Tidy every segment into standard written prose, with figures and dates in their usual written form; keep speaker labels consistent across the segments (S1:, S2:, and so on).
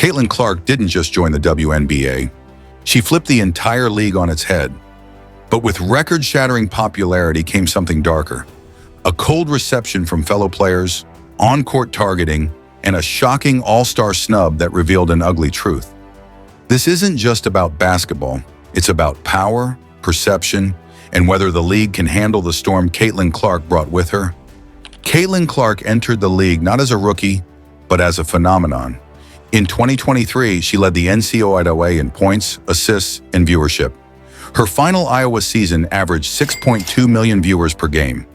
S1: Caitlin Clark didn't just join the WNBA. She flipped the entire league on its head. But with record-shattering popularity came something darker. A cold reception from fellow players, on-court targeting, and a shocking all-star snub that revealed an ugly truth. This isn't just about basketball. It's about power, perception, and whether the league can handle the storm Caitlin Clark brought with her. Caitlin Clark entered the league not as a rookie, but as a phenomenon. In 2023, she led the NCAA in points, assists, and viewership. Her final Iowa season averaged 6.2 million viewers per game.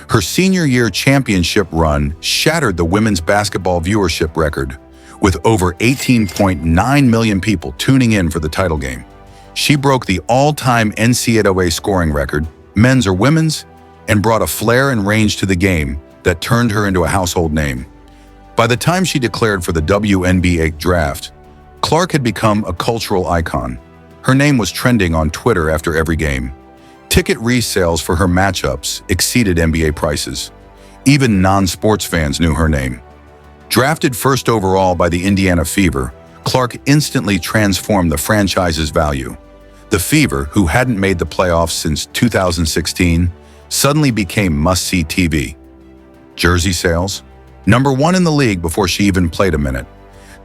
S1: Her senior year championship run shattered the women's basketball viewership record, with over 18.9 million people tuning in for the title game. She broke the all-time NCAA scoring record, men's or women's, and brought a flair and range to the game that turned her into a household name. By the time she declared for the WNBA draft, Clark had become a cultural icon. Her name was trending on Twitter after every game. Ticket resales for her matchups exceeded NBA prices. Even non-sports fans knew her name. Drafted first overall by the Indiana Fever, Clark instantly transformed the franchise's value. The Fever, who hadn't made the playoffs since 2016, suddenly became must-see TV. Jersey sales, #1 in the league before she even played a minute.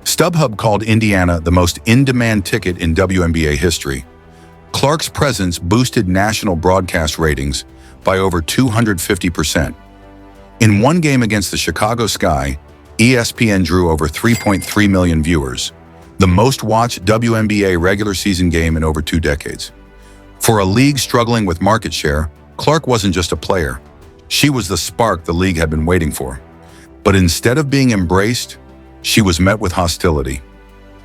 S1: StubHub called Indiana the most in-demand ticket in WNBA history. Clark's presence boosted national broadcast ratings by over 250%. In one game against the Chicago Sky, ESPN drew over 3.3 million viewers, the most-watched WNBA regular season game in over 2 decades. For a league struggling with market share, Clark wasn't just a player. She was the spark the league had been waiting for. But instead of being embraced, she was met with hostility.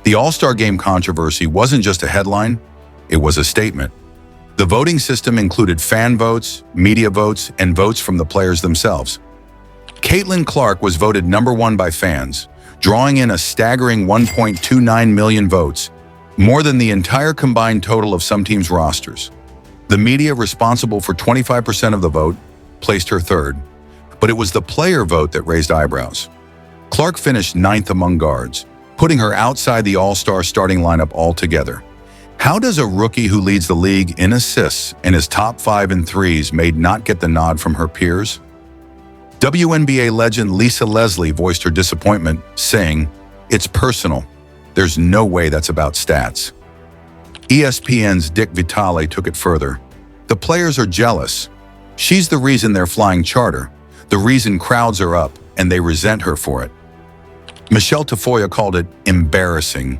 S1: The All-Star Game controversy wasn't just a headline, it was a statement. The voting system included fan votes, media votes, and votes from the players themselves. Caitlin Clark was voted #1 by fans, drawing in a staggering 1.29 million votes, more than the entire combined total of some teams' rosters. The media, responsible for 25% of the vote, placed her third, but it was the player vote that raised eyebrows. Clark finished 9th among guards, putting her outside the All-Star starting lineup altogether. How does a rookie who leads the league in assists and is top 5 in threes not get the nod from her peers? WNBA legend Lisa Leslie voiced her disappointment, saying, "It's personal. There's no way that's about stats." ESPN's Dick Vitale took it further. "The players are jealous. She's the reason they're flying charter, the reason crowds are up, and they resent her for it." Michelle Tafoya called it embarrassing,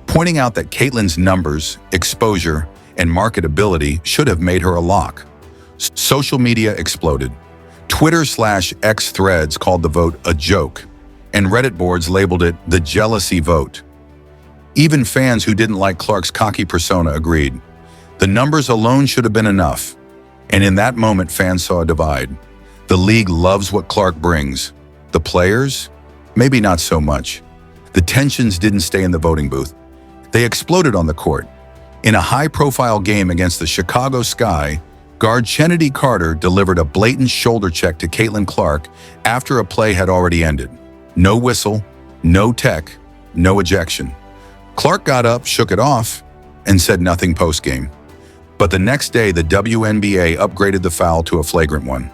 S1: pointing out that Caitlin's numbers, exposure, and marketability should have made her a lock. Social media exploded. Twitter/X threads called the vote a joke, and Reddit boards labeled it the jealousy vote. Even fans who didn't like Clark's cocky persona agreed. The numbers alone should have been enough. And in that moment, fans saw a divide. The league loves what Clark brings. The players? Maybe not so much. The tensions didn't stay in the voting booth. They exploded on the court. In a high-profile game against the Chicago Sky, guard Chennedy Carter delivered a blatant shoulder check to Caitlin Clark after a play had already ended. No whistle, no tech, no ejection. Clark got up, shook it off, and said nothing post-game. But the next day, the WNBA upgraded the foul to a flagrant one.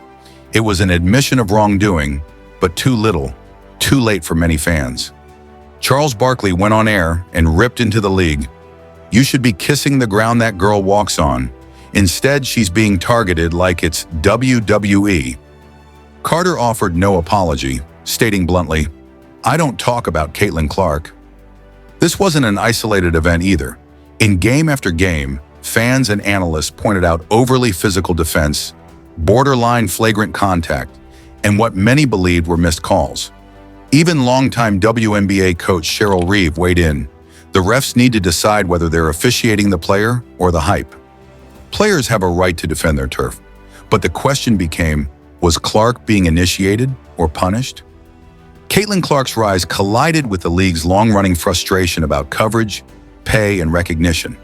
S1: It was an admission of wrongdoing, but too little, too late for many fans. Charles Barkley went on air and ripped into the league. "You should be kissing the ground that girl walks on. Instead, she's being targeted like it's WWE." Carter offered no apology, stating bluntly, "I don't talk about Caitlin Clark." This wasn't an isolated event either. In game after game, fans and analysts pointed out overly physical defense, borderline flagrant contact, and what many believed were missed calls. Even longtime WNBA coach Cheryl Reeve weighed in. The refs need to decide whether they're officiating the player or the hype. Players have a right to defend their turf, but the question became, was Clark being initiated or punished? Caitlin Clark's rise collided with the league's long-running frustration about coverage, pay, and recognition.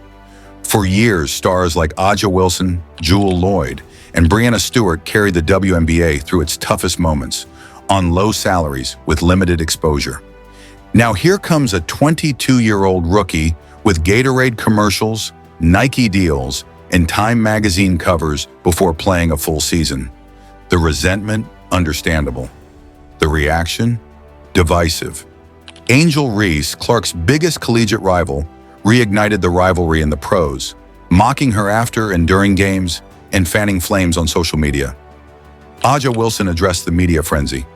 S1: For years, stars like Aja Wilson, Jewel Lloyd, and Breanna Stewart carried the WNBA through its toughest moments, on low salaries with limited exposure. Now here comes a 22-year-old rookie with Gatorade commercials, Nike deals, and Time magazine covers before playing a full season. The resentment, understandable. The reaction, divisive. Angel Reese, Clark's biggest collegiate rival, reignited the rivalry in the pros, mocking her after and during games and fanning flames on social media. Aja Wilson addressed the media frenzy.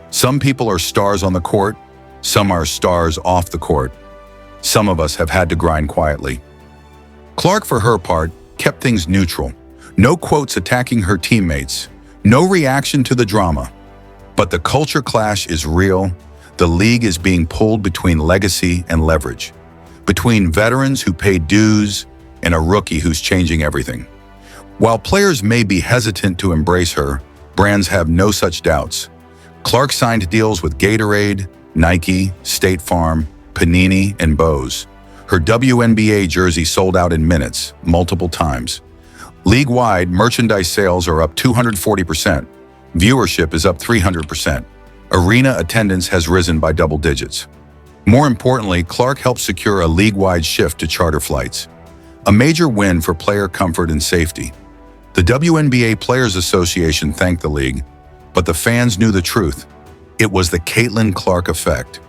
S1: Some people are stars on the court, some are stars off the court. Some of us have had to grind quietly. Clark, for her part, kept things neutral. No quotes attacking her teammates, no reaction to the drama. But the culture clash is real. The league is being pulled between legacy and leverage, between veterans who pay dues and a rookie who's changing everything. While players may be hesitant to embrace her, brands have no such doubts. Clark signed deals with Gatorade, Nike, State Farm, Panini, and Bose. Her WNBA jersey sold out in minutes, multiple times. League-wide, merchandise sales are up 240%. Viewership is up 300%. Arena attendance has risen by double digits. More importantly, Clark helped secure a league-wide shift to charter flights, a major win for player comfort and safety. The WNBA Players Association thanked the league, but the fans knew the truth. It was the Caitlin Clark effect.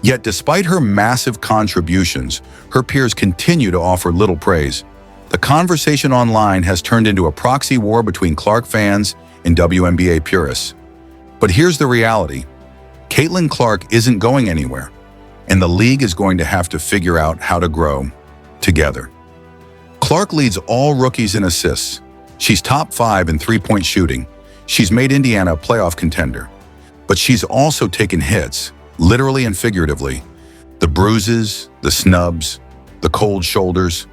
S1: Yet despite her massive contributions, her peers continue to offer little praise. The conversation online has turned into a proxy war between Clark fans and WNBA purists. But here's the reality. Caitlin Clark isn't going anywhere, and the league is going to have to figure out how to grow together. Clark leads all rookies in assists. She's top 5 in three-point shooting. She's made Indiana a playoff contender. But she's also taken hits, literally and figuratively. The bruises, the snubs, the cold shoulders.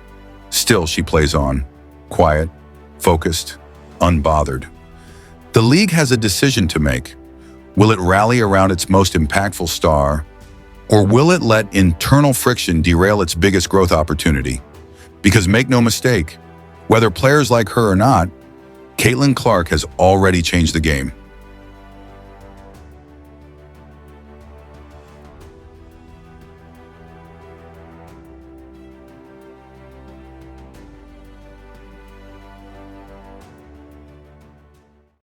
S1: Still, she plays on, quiet, focused, unbothered. The league has a decision to make. Will it rally around its most impactful star, or will it let internal friction derail its biggest growth opportunity? Because make no mistake, whether players like her or not, Caitlin Clark has already changed the game.